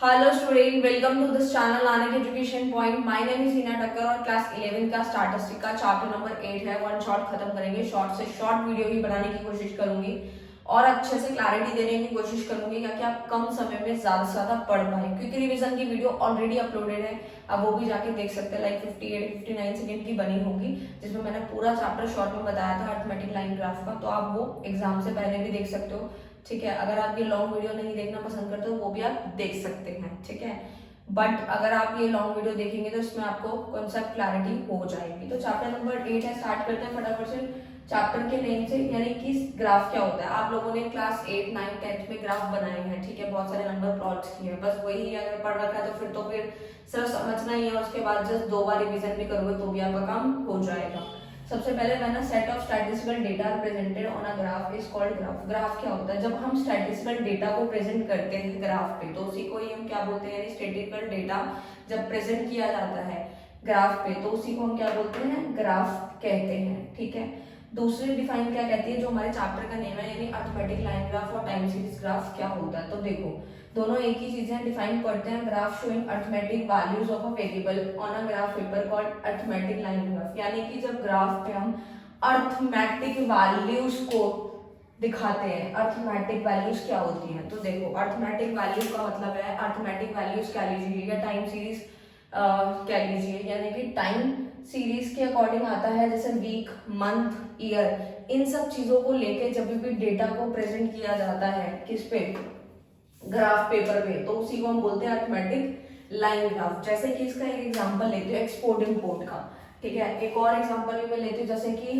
Hello student, welcome to this channel Nanak education point. My name is Heena Takkar और class 11 का statistic का chapter number 8 है। One shot खत्म करेंगे। शॉर्ट से शॉर्ट वीडियो ही बनाने की कोशिश करूंगी और अच्छे से क्लैरिटी देने की कोशिश करूंगी ताकि आप कम समय में ज्यादा से ज्यादा पढ़ पाए। क्विक रिवीजन की वीडियो ऑलरेडी अपलोडेड है, आप वो भी जाके देख सकते हैं। लाइक 58-59 सेकेंड की बनी होगी जिसमें मैंने पूरा चैप्टर शॉर्ट में बताया था अरिथमेटिक लाइन ग्राफ का, तो आप वो एग्जाम से पहले भी देख सकते हो। ठीक है, अगर आप ये लॉन्ग वीडियो नहीं देखना पसंद करते हो वो भी आप देख सकते हैं। ठीक है, बट अगर आप ये लॉन्ग वीडियो देखेंगे तो इसमें आपको कॉन्सेप्ट क्लैरिटी हो जाएगी। तो चैप्टर नंबर 8 है, स्टार्ट करते हैं फटाफट से चैप्टर के नेम से, यानी कि ग्राफ क्या होता है। आप लोगों ने क्लास 8, 9, 10 में ग्राफ बनाए हैं, ठीक है, बहुत सारे नंबर प्लॉट्स किए हैं। बस वही अगर पढ़ रखा है तो फिर सिर्फ समझना ही है, उसके बाद जस्ट 2 बार रिवीजन भी करोगे तो भी आपका काम हो जाएगा। सबसे पहले मैंने set of statistical data presented on a graph is called graph. Graph क्या होता है? जब हम स्टैटिस्टिकल डेटा को प्रेजेंट करते हैं ग्राफ पे तो उसी को ही हम क्या बोलते हैं, यानी स्टैटिस्टिकल डेटा जब प्रेजेंट किया जाता है ग्राफ पे तो उसी को हम क्या बोलते हैं, ग्राफ कहते हैं। ठीक है, दूसरी डिफाइन क्या कहती है जो हमारे चैप्टर का नेम है, यानी अरिथमेटिक लाइन ग्राफ और टाइम सीरीज ग्राफ क्या होता है। तो देखो दोनों एक ही चीजें डिफाइन करते हैं। Graph showing arithmetic values of a variable on a graph paper called arithmetic line graph. यानी कि जब ग्राफ पे हम अरिथमेटिक वैल्यूज को दिखाते हैं। अरिथमेटिक वैल्यूज क्या होती हैं? तो देखो अरिथमेटिक वैल्यू का मतलब है, अरिथमेटिक वैल्यूज क्या लीजिए या टाइम सीरीज क्या लीजिए, यानी कि टाइम सीरीज के अकॉर्डिंग आता है, जैसे वीक, मंथ, ईयर, इन सब चीजों को लेके जब भी डेटा को प्रेजेंट किया जाता है किस पे, ग्राफ पेपर पे, तो उसी को हम बोलते हैं अरिथमेटिक लाइन ग्राफ। जैसे कि इसका एक एग्जांपल लेते हैं एक्सपोर्ट इंपोर्ट का। ठीक है, एक और एग्जांपल भी मैं लेती हूँ, जैसे कि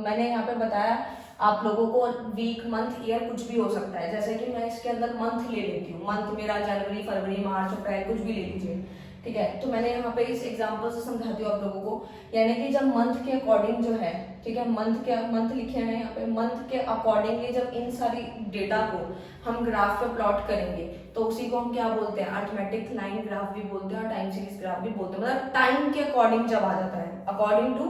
मैंने यहाँ पे बताया आप लोगों को वीक, मंथ, ईयर कुछ भी हो सकता है। जैसे कि मैं इसके अंदर मंथ ले लेती हूँ, मंथ मेरा जनवरी, फरवरी, मार्च, अप्रैल, कुछ भी ले लीजिए। ठीक है, तो मैंने यहाँ पे इस एग्जांपल से समझाती हूँ आप लोगों को, यानी कि जब मंथ के अकॉर्डिंग जो है, ठीक है, मंथ लिखे हैं यहाँ पे, मंथ के अकॉर्डिंगली जब इन सारी डेटा को हम ग्राफ पे प्लॉट करेंगे तो उसी को हम क्या बोलते हैं, अरिथमेटिक लाइन ग्राफ भी बोलते हैं और टाइम सीरीज ग्राफ भी बोलते हैं। मतलब टाइम के अकॉर्डिंग जब आ जाता है, अकॉर्डिंग टू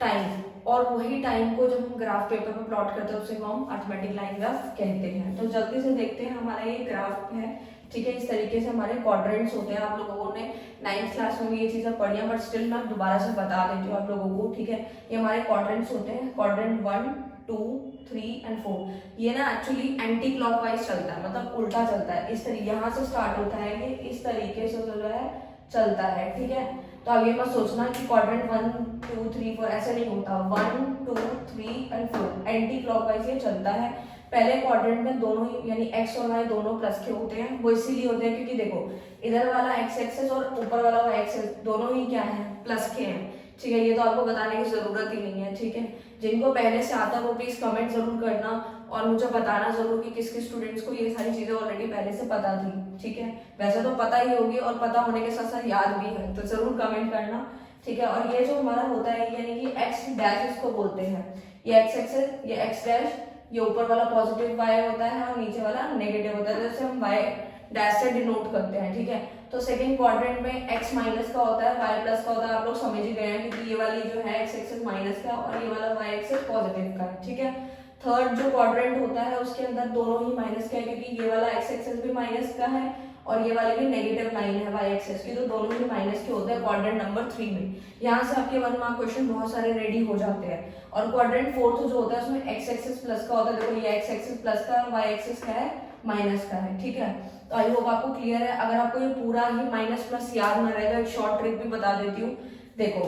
टाइम, और वही टाइम को जब हम ग्राफ पेपर पे प्लॉट करते हैं उसे को हम अरिथमेटिक लाइन ग्राफ कहते हैं। तो जल्दी से देखते हैं, हमारा ये ग्राफ है। ठीक है, इस तरीके से हमारे क्वाड्रेंट्स होते हैं। आप लोगों ने 9th क्लास में भी ये चीजें पढ़ी हैं, बट स्टिल मैं दोबारा से बता देती हूँ आप लोगों को। ठीक है, ये हमारे क्वाड्रेंट्स होते हैं, क्वाड्रेंट 1, 2, 3 एंड 4। ये ना एक्चुअली एंटी क्लॉकवाइज चलता है, मतलब उल्टा चलता है। इस तरीके यहाँ से स्टार्ट होता है, ये इस तरीके से जो है चलता है। ठीक है, तो अब ये मत सोचना कि क्वाड्रेंट 1, 2, 3, 4 ऐसे नहीं होता। 1, 2, 3 एंड 4 एंटी क्लॉकवाइज ये चलता है। पहले क्वाड्रेंट में दोनों ही, यानी एक्स और वाई दोनों प्लस के होते हैं। वो इसीलिए होते हैं क्योंकि देखो इधर वाला एक्स एक्सेस और ऊपर वाला वाई एक्सेस दोनों ही क्या है, प्लस के हैं। ठीक है, ये तो आपको बताने की जरूरत ही नहीं है। ठीक है, जिनको पहले से आता है वो प्लीज कमेंट जरूर करना और मुझे बताना जरूर कि किस किस स्टूडेंट्स को ये सारी चीजें ऑलरेडी पहले से पता थी। ठीक है, वैसे तो पता ही होगी और पता होने के साथ साथ याद भी है, तो जरूर कमेंट करना। ठीक है, और ये जो हमारा होता है यानी कि एक्स डैश इसको बोलते हैं, ये एक्स एक्सेस, ये एक्स डैश, ये ऊपर वाला पॉजिटिव वाई होता है और नीचे वाला नेगेटिव होता है, जैसे हम वाई डैश से डिनोट करते हैं। ठीक है, तो सेकंड क्वाड्रेंट में एक्स माइनस का होता है, वाई प्लस का होता है। आप लोग समझ ही गए हैं क्योंकि ये वाली जो है एक्स एक्सेस माइनस का और ये वाला वाई एक्सेस पॉजिटिव का है। ठीक है, थर्ड जो क्वाड्रेंट होता है उसके अंदर दोनों ही माइनस का है क्योंकि ये वाला एक्स एक्सेस भी माइनस का है और ये वाली भी नेगेटिव लाइन है वाई एक्सेस की, तो दोनों ही माइनस के होते हैं क्वाड्रेंट नंबर 3 में। यहाँ से आपके 1 मार्क क्वेश्चन बहुत सारे रेडी हो जाते हैं। और क्वाड्रेंट 4 जो होता है उसमें एक्स एक्सेस प्लस का होता है। देखो ये एक्स एक्सेस प्लस का और वाई एक्सेस का है, माइनस का है। ठीक है, तो आई होप आपको क्लियर है। अगर आपको ये पूरा ही माइनस प्लस याद न रहेगा, एक शॉर्ट ट्रिक भी बता देती हूँ। देखो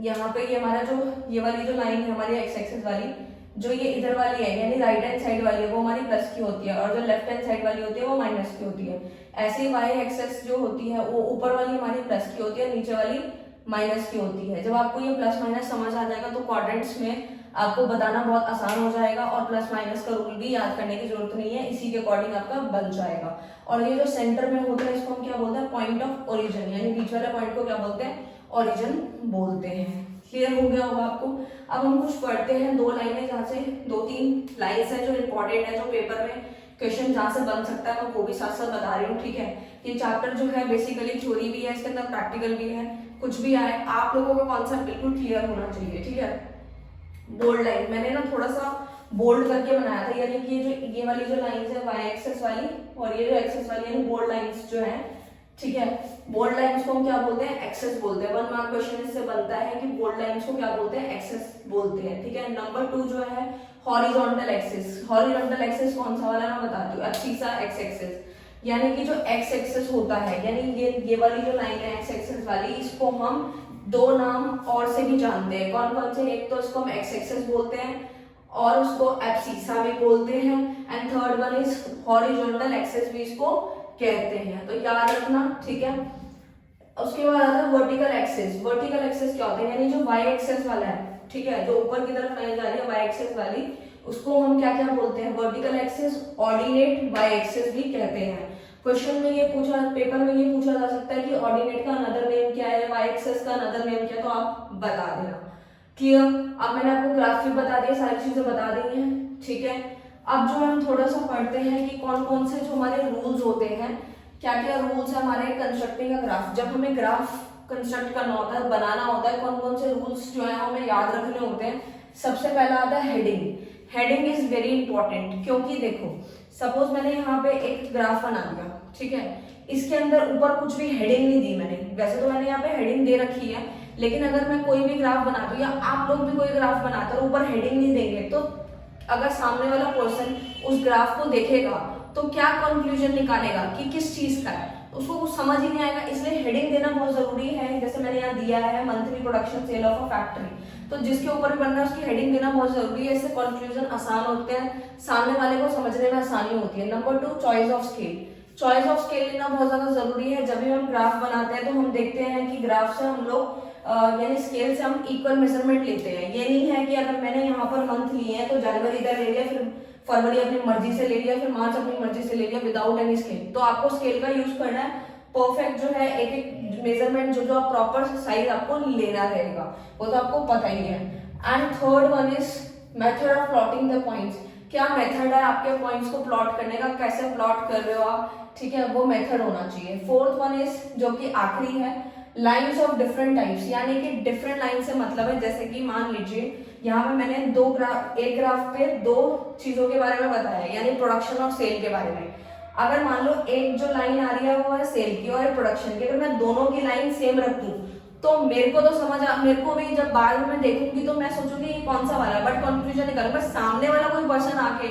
यहाँ पे ये हमारा जो ये वाली जो लाइन है हमारी एक्स एक्सेस वाली, जो ये इधर वाली है यानी राइट हैंड साइड वाली है वो हमारी प्लस की होती है और जो लेफ्ट हैंड साइड वाली होती है वो माइनस की होती है। ऐसे ही वाई एक्सेस जो होती है वो ऊपर वाली हमारी प्लस की होती है, नीचे वाली माइनस की होती है। जब आपको ये प्लस माइनस समझ आ जाएगा तो क्वाड्रेंट्स में आपको बताना बहुत आसान हो जाएगा और प्लस माइनस का रूल भी याद करने की जरूरत नहीं है, इसी के अकॉर्डिंग आपका बन जाएगा। और ये जो सेंटर में होता है इसको हम क्या बोलते हैं, पॉइंट ऑफ ओरिजिन, यानी बीच वाले पॉइंट को क्या बोलते हैं, ओरिजिन बोलते हैं। क्लियर हो गया होगा आपको। अब हम कुछ पढ़ते हैं, 2 लाइनें जहाँ से 2-3 लाइन्स है जो इंपॉर्टेंट है, जो पेपर में क्वेश्चन जहाँ से बन सकता है मैं वो भी साथ साथ बता रही हूँ। ठीक है, ये चैप्टर जो है बेसिकली थ्योरी भी है, इसके अंदर प्रैक्टिकल भी है, कुछ भी आए आप लोगों का कॉन्सेप्ट बिल्कुल क्लियर होना चाहिए। ठीक है, बोल्ड लाइन मैंने ना थोड़ा सा बोल्ड करके बनाया था, यानी कि ये वाली जो लाइंस है वाई एक्सेस वाली और ये जो एक्सेस वाली यानी बोल्ड लाइंस जो है, ठीक है, बोल्ड लाइंस को हम क्या बोलते हैं, एक्सेस बोलते हैं। 1 मार्क क्वेश्चन इससे बनता है कि बोल्ड लाइंस को क्या बोलते हैं, एक्सेस बोलते हैं, ठीक है। नंबर 2 जो है हॉरिजॉन्टल एक्सिस। हॉरिजॉन्टल एक्सिस कौन सा वाला मैं बताती हूँ, एब्सिसा एक्स एक्सिस, यानी कि जो एक्स एक्सिस होता है, यानी ये वाली जो लाइन है एक्स एक्सिस वाली, इसको हम दो नाम और से भी जानते हैं। कौन कौन से, एक तो इसको हम एक्स एक्सिस बोलते हैं और उसको एब्सिसा भी बोलते हैं, and third one is horizontal axis भी इसको कहते हैं, तो याद रखना, ठीक है। उसके बाद आता है वर्टिकल एक्सिस। वर्टिकल एक्सिस क्या होता है, यानी जो वाई एक्सिस वाला है, ठीक है, जो ऊपर की तरफ लाइन जा रही है वाई एक्सिस वाली, उसको हम क्या क्या बोलते हैं, vertical axis, ordinate Y axis भी कहते हैं। क्वेश्चन में ये पूछा, पेपर में ये पूछा जा सकता है कि ऑर्डिनेट का अनदर नेम क्या है, वाई एक्सिस का अनदर नेम क्या है, तो आप बता देना। क्लियर। अब मैंने आपको ग्राफ भी बता दिया, सारी चीजें बता दी हैं, ठीक है। अब जो हम थोड़ा सा पढ़ते हैं कि कौन कौन से जो हमारे रूल्स होते हैं, क्या क्या रूल्स है हमारे कंस्ट्रक्टिंग का ग्राफ। जब हमें ग्राफ कंस्ट्रक्ट करना होता है, बनाना होता है, कौन कौन से रूल्स जो है हमें याद रखने होते हैं। सबसे पहला आता है heading. Heading is very important, क्योंकि देखो सपोज मैंने यहाँ पे एक ग्राफ बना दिया, ठीक है, इसके अंदर ऊपर कुछ भी हेडिंग नहीं दी मैंने, वैसे तो मैंने यहाँ पे हेडिंग दे रखी है, लेकिन अगर मैं कोई भी ग्राफ बनाती हूँ या आप लोग भी कोई ग्राफ बनाते हो ऊपर हेडिंग नहीं देंगे, तो अगर सामने वाला पर्सन उस ग्राफ को देखेगा तो क्या कंक्लूजन निकालेगा कि किस चीज का है, उसको कुछ समझ ही नहीं आएगा। इसलिए हेडिंग देना बहुत जरूरी है। जैसे मैंने यहाँ दिया है monthly production sale of a factory, तो जिसके ऊपर भी बनना है उसकी हेडिंग देना बहुत जरूरी है। इससे कंक्लूजन आसान होते हैं, सामने वाले को समझने में आसानी होती है। Number 2 choice of scale. Choice of scale लेना बहुत ज्यादा जरूरी है। जब भी हम ग्राफ बनाते हैं तो हम देखते हैं कि ग्राफ से हम लोग यानी स्केल से हम इक्वल मेजरमेंट लेते हैं। ये नहीं है कि अगर मैंने यहाँ पर मंथ लिए हैं तो जनवरी इधर ले लिया, फिर फरवरी अपनी मर्जी से ले लिया, फिर मार्च अपनी मर्जी से ले लिया विदाउट एनी स्केल। तो आपको स्केल का यूज करना है, परफेक्ट जो है एक एक मेजरमेंट जो आप प्रॉपर साइज आपको लेना रहेगा, वो तो आपको पता ही है। And third one is method of plotting the points. क्या मेथड है आपके पॉइंट्स को प्लॉट करने का, कैसे प्लॉट कर रहे हो आप, ठीक है, वो मेथड होना चाहिए। फोर्थ वन इज जो कि आखिरी है, लाइन्स ऑफ डिफरेंट टाइप्स, यानी कि डिफरेंट लाइन से मतलब है जैसे कि मान लीजिए यहाँ पे मैंने एक ग्राफ पे दो चीजों के बारे में बताया, यानी प्रोडक्शन और सेल के बारे में। अगर मान लो एक जो लाइन आ रही है वो है सेल की और प्रोडक्शन की, अगर मैं दोनों की लाइन सेम रख दूं तो मेरे को तो मेरे को भी जब बाद में मैं देखूंगी तो मैं सोचूंगी ये कौन सा वाला है, बट कंक्लूजन निकालूं। बट सामने वाला कोई पर्सन आके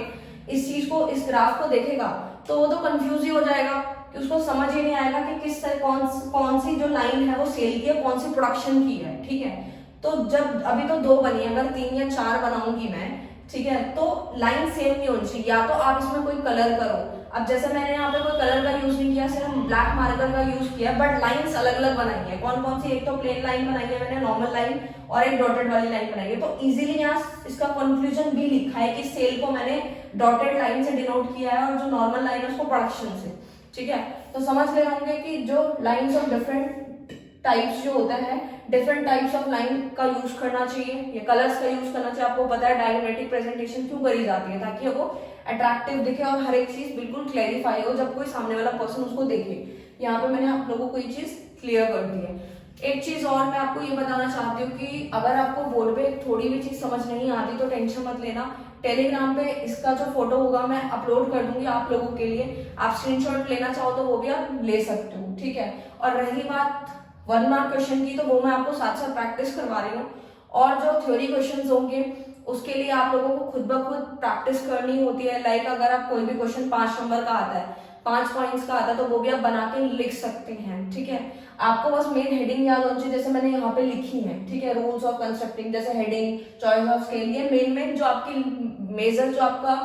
इस चीज को, इस ग्राफ को देखेगा तो वो तो कंफ्यूज ही हो जाएगा कि उसको समझ ही नहीं आएगा कि किस तरह कौन सी जो लाइन है वो सेल की है, कौन सी प्रोडक्शन की है, ठीक है। तो जब अभी तो 2 बनी है, अगर 3 या 4 बनाऊंगी मैं, ठीक है, तो लाइन सेम नहीं होनी चाहिए। या तो आप इसमें कोई कलर करो, अब जैसे मैंने यहाँ पे कोई कलर का यूज नहीं किया, सिर्फ ब्लैक मार्कर का यूज किया, बट लाइंस अलग अलग बनाई है। कौन कौन सी, एक तो प्लेन लाइन बनाई है मैंने, नॉर्मल लाइन, और एक डॉटेड वाली लाइन बनाई है। तो इजीली यहाँ इसका कंक्लूजन भी लिखा है कि सेल को मैंने डॉटेड लाइन से डिनोट किया है और जो नॉर्मल लाइन है उसको प्रोडक्शन से, ठीक है। तो समझ गए होंगे कि जो लाइन्स ऑफ डिफरेंट टाइप्स जो होता है, डिफरेंट टाइप्स ऑफ लाइन का यूज करना चाहिए, ये कलर्स का यूज करना चाहिए। आपको पता है डायग्रामेटिक प्रेजेंटेशन क्यों करी जाती है, ताकि वो अट्रैक्टिव दिखे और हर एक चीज बिल्कुल क्लैरिफाई हो जब कोई सामने वाला पर्सन उसको देखे। यहाँ पे मैंने आप लोगों को ये चीज क्लियर कर दी है। एक चीज और मैं आपको ये बताना चाहती हूँ कि अगर आपको बोर्ड पे थोड़ी भी चीज समझ नहीं आती तो टेंशन मत लेना, टेलीग्राम पे इसका जो फोटो होगा मैं अपलोड कर दूंगी आप लोगों के लिए। आप स्क्रीनशॉट लेना चाहो तो वो भी आप ले सकते हो, ठीक है। और रही बात 1 मार्क क्वेश्चन की, तो वो मैं आपको साथ साथ प्रैक्टिस करवा रही हूँ। और जो थ्योरी क्वेश्चन होंगे उसके लिए आप लोगों को खुद ब खुद प्रैक्टिस करनी होती है। लाइक अगर आप कोई भी क्वेश्चन 5 नंबर का आता है, 5 पॉइंट्स का आता है, तो वो भी आप बना के लिख सकते हैं, ठीक है। आपको बस मेन हेडिंग याद होनी चाहिए, जैसे मैंने यहाँ पे लिखी है, ठीक है। रूल्स ऑफ कंस्ट्रक्टिंग, जैसे हेडिंग, चॉइस ऑफ स्केल, ये मेन जो आपकी मेजर जो आपका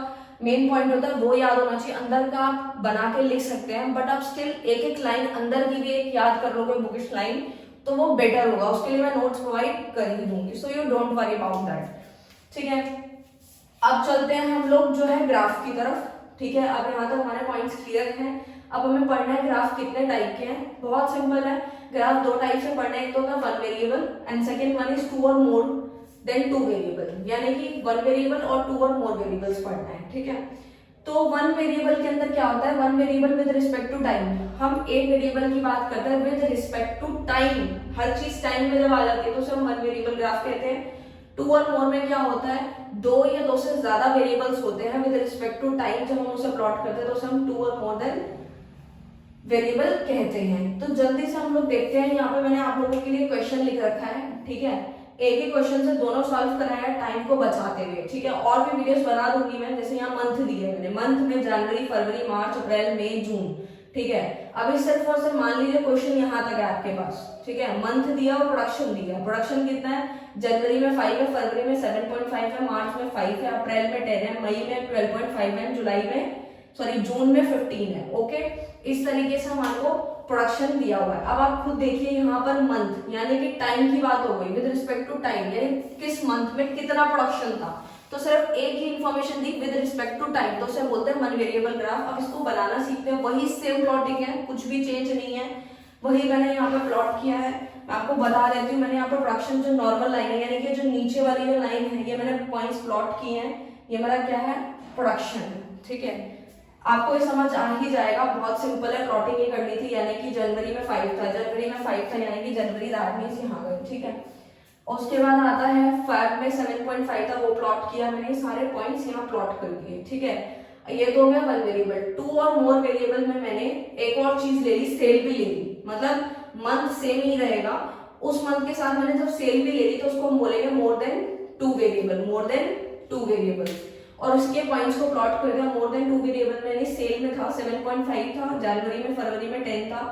मेन पॉइंट होता है वो याद होना चाहिए। अंदर का आप बना के लिख सकते हैं, बट आप स्टिल एक एक लाइन अंदर की भी एक याद कर लोगे बुकिश लाइन, तो वो बेटर होगा। उसके लिए मैं नोट्स प्रोवाइड कर ही दूंगी, so you don't worry about that, ठीक है। अब चलते हैं हम लोग जो है ग्राफ की तरफ, ठीक है। अब यहाँ तक हमारे पॉइंट्स क्लियर हैं। अब हमें पढ़ना है ग्राफ कितने टाइप के हैं। बहुत सिंपल है, ग्राफ 2 टाइप से पढ़ना है, एक तो होता है 1 variable and second one is 2 और मोर देन 2 वेरिएबल, यानी कि 1 वेरिएबल और 2 और मोर वेरिएबल्स पढ़ना है, ठीक है। तो 1 वेरिएबल के अंदर क्या होता है, 1 variable with respect to time. हम एक वेरिएबल की बात करते हैं विद रिस्पेक्ट टू टाइम, हर चीज टाइम में जब आ जाती है तो उसे हम 1 वेरिएबल ग्राफ कहते हैं। टू और मोर में क्या होता है, दो या दो से ज्यादा वेरिएबल्स होते हैं विद रिस्पेक्ट टू टाइम, जब हम उसे प्लॉट करते हैं तो उसे हम टू और मोर देन वेरिएबल कहते हैं। तो जल्दी से हम लोग देखते हैं, यहाँ पे मैंने आप लोगों के लिए क्वेश्चन लिख रखा है, ठीक है, एक ही क्वेश्चन से दोनों सॉल्व कराया टाइम को बचाते हुए, ठीक है। और भी वीडियोस बना दूंगी मैं, जैसे यहाँ मंथ दिए मैंने, मंथ में जनवरी, फरवरी, मार्च, अप्रैल, मई, जून, ठीक है। अभी सिर्फ और सिर्फ मान लीजिए क्वेश्चन यहाँ तक है आपके पास, ठीक है, मंथ दिया और प्रोडक्शन दिया। प्रोडक्शन कितना है, जनवरी में 5 है, फरवरी में 7.5 है, मार्च में 5 है, अप्रैल में 10 है, मई में 12.5 है, जुलाई में जून में 15 है, ओके। इस तरीके से हमारे को प्रोडक्शन दिया हुआ है। अब आप खुद देखिए यहाँ पर मंथ यानी कि टाइम की बात हो गई, विद रिस्पेक्ट टू टाइम, यानी किस मंथ में कितना प्रोडक्शन था, तो सिर्फ एक ही इंफॉर्मेशन दी विद रिस्पेक्ट टू टाइम, तो उसे बोलते हैं वन वेरिएबल ग्राफ। अब इसको बनाना सीखते हैं, वही सेम प्लॉटिंग है, कुछ भी चेंज नहीं है, वही मैंने यहाँ पे प्लॉट किया है। मैं आपको बता देती हूँ, मैंने यहाँ पे प्रोडक्शन जो नॉर्मल लाइन है, यानी कि जो नीचे वाली जो लाइन है, ये मैंने पॉइंट्स प्लॉट किए हैं, ये मेरा क्या है, प्रोडक्शन, ठीक है। आपको ये समझ आ ही जाएगा, बहुत सिंपल है, प्लॉटिंग ही करनी थी, यानी कि जनवरी में 5 था, जनवरी में 5 था, यानी कि जनवरी दैट मींस यहाँ गए, ठीक है। उसके बाद आता है फेब में 7.5 था, वो प्लॉट किया मैंने, सारे पॉइंट्स यहाँ प्लॉट कर दिए, ठीक है। ये तो हो गया वन वेरिएबल। टू और मोर वेरिएबल में मैंने एक और चीज ले ली, सेल भी ले ली, मतलब मंथ सेम ही रहेगा, उस मंथ के साथ मैंने जब सेल भी ले ली तो उसको हम बोलेंगे more than two variable, more than two variable. और उसके पॉइंट्स को प्लॉट कर दिया, मोर देन टू वेरिएबल में सेल में था 7.5 था, जनवरी में, फरवरी में 10 था,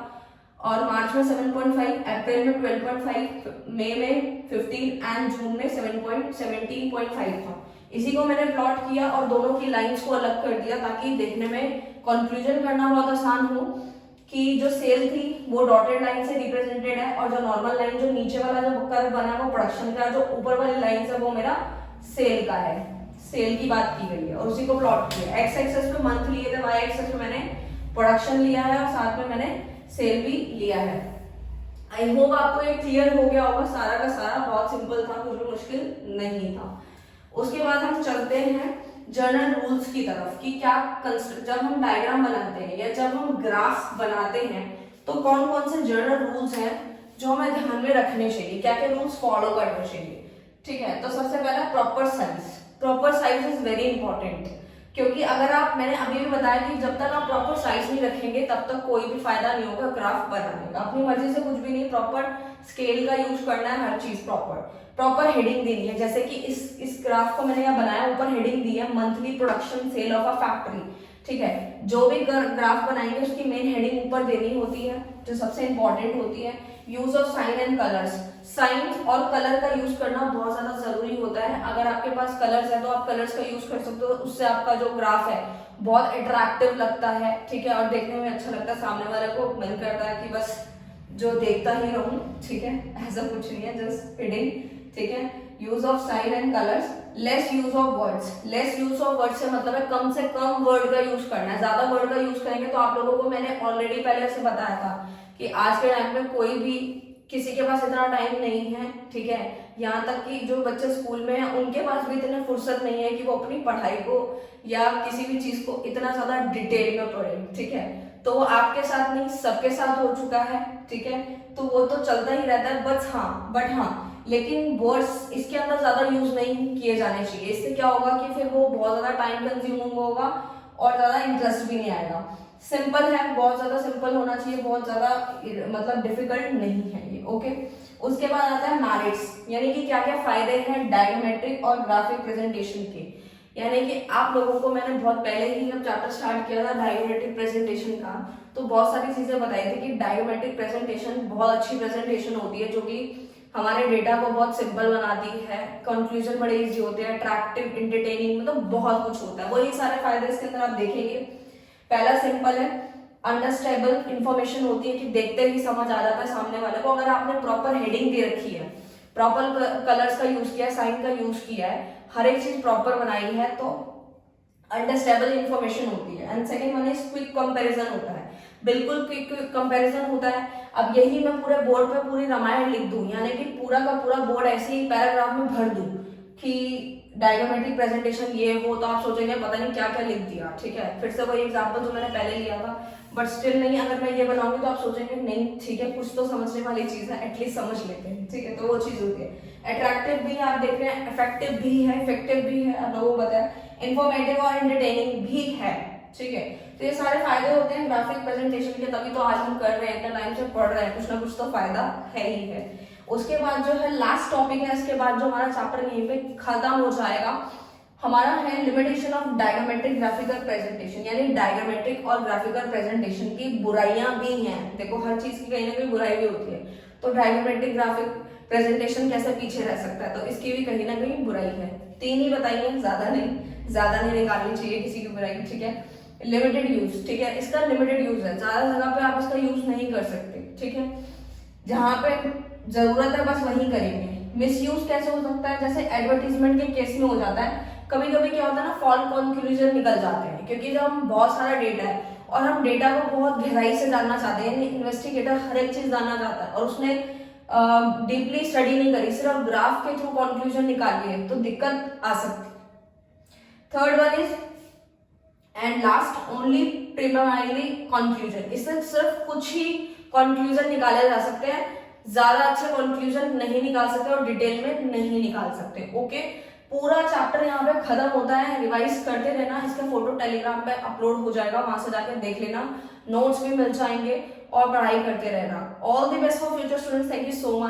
और मार्च में 7.5, अप्रैल में 12.5, मई में 15 एंड जून में 17.5 था। इसी को मैंने प्लॉट किया और दोनों की लाइंस को अलग कर दिया ताकि देखने में कंक्लूजन करना बहुत आसान हो कि जो सेल थी वो डॉटेड लाइन से रिप्रेजेंटेड है, और जो नॉर्मल लाइन जो नीचे वाला जो कर्व बना है वो प्रोडक्शन का, जो ऊपर वाली लाइन है वो मेरा सेल का है, सेल की बात की गई है, और उसी को प्लॉट किया। एक्स एक्सेस पे मंथ लिए थे, वाई एक्सेस पे मैंने प्रोडक्शन लिया है, और साथ में मैंने सेल भी लिया है। आई होप आपको ये क्लियर हो गया होगा, सारा का सारा बहुत सिंपल था, कुछ भी मुश्किल नहीं था। उसके बाद हम चलते हैं जनरल रूल्स की तरफ कि क्या जब हम डायग्राम बनाते हैं या जब हम ग्राफ बनाते हैं तो कौन कौन से जनरल रूल्स हैं जो हमें ध्यान में रखने चाहिए, क्या क्या रूल्स फॉलो करने चाहिए, ठीक है। तो सबसे पहला proper size, proper size is very important, क्योंकि अगर आप, मैंने अभी भी बताया कि जब तक आप प्रॉपर साइज नहीं रखेंगे तब तक कोई भी फायदा नहीं होगा ग्राफ बनाने का, अपनी मर्जी से कुछ भी नहीं, प्रॉपर स्केल का यूज करना है, हर चीज प्रॉपर हेडिंग देनी है। जैसे कि इस ग्राफ को मैंने यहाँ बनाया, ऊपर हेडिंग दी है monthly production sale of a factory, ठीक है। जो भी ग्राफ बनाएंगे उसकी मेन हेडिंग ऊपर देनी होती है, जो सबसे इंपॉर्टेंट होती है। Use of sign and colours, sign और कलर का यूज करना बहुत ज्यादा जरूरी होता है। अगर आपके पास कलर्स है तो आप कलर्स का यूज कर सकते हो, उससे आपका जो ग्राफ है बहुत अट्रैक्टिव लगता है, ठीक है, और देखने में अच्छा लगता है, सामने वाले को मन करता है कि बस जो देखता ही रहूं, ठीक है, ऐसा कुछ नहीं है, जस्ट हिडिंग, ठीक है। Use of sign and colours, less use of words, less use of word से मतलब है कम से कम वर्ड का यूज करना है, ज्यादा वर्ड का यूज करेंगे तो आप लोगों को मैंने ऑलरेडी पहले से बताया था कि आज के टाइम में कोई भी, किसी के पास इतना टाइम नहीं है, ठीक है, यहाँ तक कि जो बच्चे स्कूल में हैं उनके पास भी इतने फुर्सत नहीं है कि वो अपनी पढ़ाई को या किसी भी चीज को इतना ज्यादा डिटेल में पढ़े, ठीक है। तो वो आपके साथ नहीं सबके साथ हो चुका है, ठीक है, तो वो तो चलता ही रहता है, बट हाँ लेकिन वर्ड्स इसके अंदर ज्यादा यूज नहीं किए जाने चाहिए। इससे क्या होगा कि फिर वो बहुत ज्यादा टाइम कंज्यूमिंग होगा और ज्यादा इंटरेस्ट भी नहीं आएगा। सिंपल है, बहुत ज्यादा सिंपल होना चाहिए, बहुत ज्यादा मतलब डिफिकल्ट नहीं है ये, ओके। उसके बाद आता है मेरिट्स, यानी कि क्या क्या फायदे हैं डायग्रामेट्रिक और ग्राफिक प्रेजेंटेशन के। यानी कि आप लोगों को मैंने बहुत पहले ही जब चैप्टर स्टार्ट किया था डायग्रामेट्रिक प्रेजेंटेशन का, तो बहुत सारी चीजें बताई थी कि डायग्रामेट्रिक प्रेजेंटेशन बहुत अच्छी प्रेजेंटेशन होती है, जो कि हमारे डेटा को बहुत सिंपल बनाती है, कंक्लूजन बड़े इजी होते हैं, अट्रैक्टिव, एंटरटेनिंग, मतलब बहुत कुछ होता है। वही सारे फायदे इसके अंदर आप देखेंगे। पहला सिंपल है, अंडरस्टैंडेबल इंफॉर्मेशन होती है कि देखते ही समझ आ जाता है सामने वाले को। अगर आपने प्रॉपर हेडिंग दे रखी है, प्रॉपर कलर्स का यूज किया है, साइन का यूज किया है, हर एक चीज प्रॉपर बनाई है, तो अंडरस्टैंडेबल इंफॉर्मेशन होती है। And second one is quick comparison होता है, बिल्कुल क्विक कंपैरिजन होता है। अब यही मैं पूरे बोर्ड पे पूरी रामायण लिख दूं, यानी कि पूरा का पूरा बोर्ड ऐसे ही पैराग्राफ में भर दूं कि डायग्रामेट्रिक प्रेजेंटेशन ये वो, तो आप सोचेंगे पता नहीं क्या क्या लिख दिया, ठीक है। फिर से वही एग्जांपल जो मैंने पहले लिया था, बट स्टिल नहीं, अगर मैं ये बनाऊंगी तो आप सोचेंगे नहीं ठीक है, कुछ तो समझने वाली चीज है, एटलीस्ट समझ लेते हैं, ठीक है। तो वो चीज होती है। अट्रैक्टिव भी है, आप देख रहे हैं, इफेक्टिव भी है, इफेक्टिव भी है, आप लोगों को पता है, इंफॉर्मेटिव और एंटरटेनिंग भी है, ठीक है। तो ये सारे फायदे होते हैं ग्राफिक प्रेजेंटेशन के, तभी तो आज हम कर रहे हैं, इतना टाइम से पढ़ रहे हैं, कुछ ना कुछ तो फायदा है ही है। उसके बाद जो है लास्ट टॉपिक है, इसके बाद जो हमारा चैप्टर यहीं पे खत्म हो जाएगा, हमारा है लिमिटेशन ऑफ डायग्रामेट्रिक ग्राफिकल प्रेजेंटेशन, यानी डायग्रामेट्रिक और ग्राफिकल प्रेजेंटेशन की बुराइयां भी हैं। देखो हर चीज की कहीं ना कहीं बुराई भी होती है, तो डायग्रामेट्रिक ग्राफिक प्रेजेंटेशन कैसे पीछे रह सकता है, तो इसकी भी कहीं ना कहीं बुराई है। 3 ही बताइए, ज्यादा नहीं निकालनी चाहिए किसी की बुराई, ठीक है। लिमिटेड यूज, ठीक है, इसका लिमिटेड यूज है, ज्यादा जगह पे आप इसका यूज नहीं कर सकते, ठीक है। जहां पे जरूरत है बस वही करेंगे। मिस यूज कैसे हो सकता है, जैसे एडवर्टीजमेंट के केस में हो जाता है, कभी कभी क्या होता है ना, फॉल्स कंक्लूजन निकल जाते हैं, क्योंकि जब हम बहुत सारा डेटा है और हम डेटा को बहुत गहराई से जानना चाहते हैं, यानी इन्वेस्टिगेटर हर एक चीज जानना चाहता है और उसने डीपली स्टडी नहीं करी, सिर्फ ग्राफ के थ्रू कंक्लूजन निकाल लिए, तो दिक्कत आ सकती है। Third one is and last only primarily conclusion, इससे सिर्फ कुछ ही कंक्लूजन निकाले जा सकते हैं, ज्यादा अच्छे कंक्लूजन नहीं निकाल सकते और डिटेल में नहीं निकाल सकते, ओके। पूरा चैप्टर यहाँ पे खत्म होता है, रिवाइज करते रहना, इसका फोटो टेलीग्राम पे अपलोड हो जाएगा, वहां से जाकर देख लेना, नोट्स भी मिल जाएंगे और पढ़ाई करते रहना। All the best for future students, thank you so much.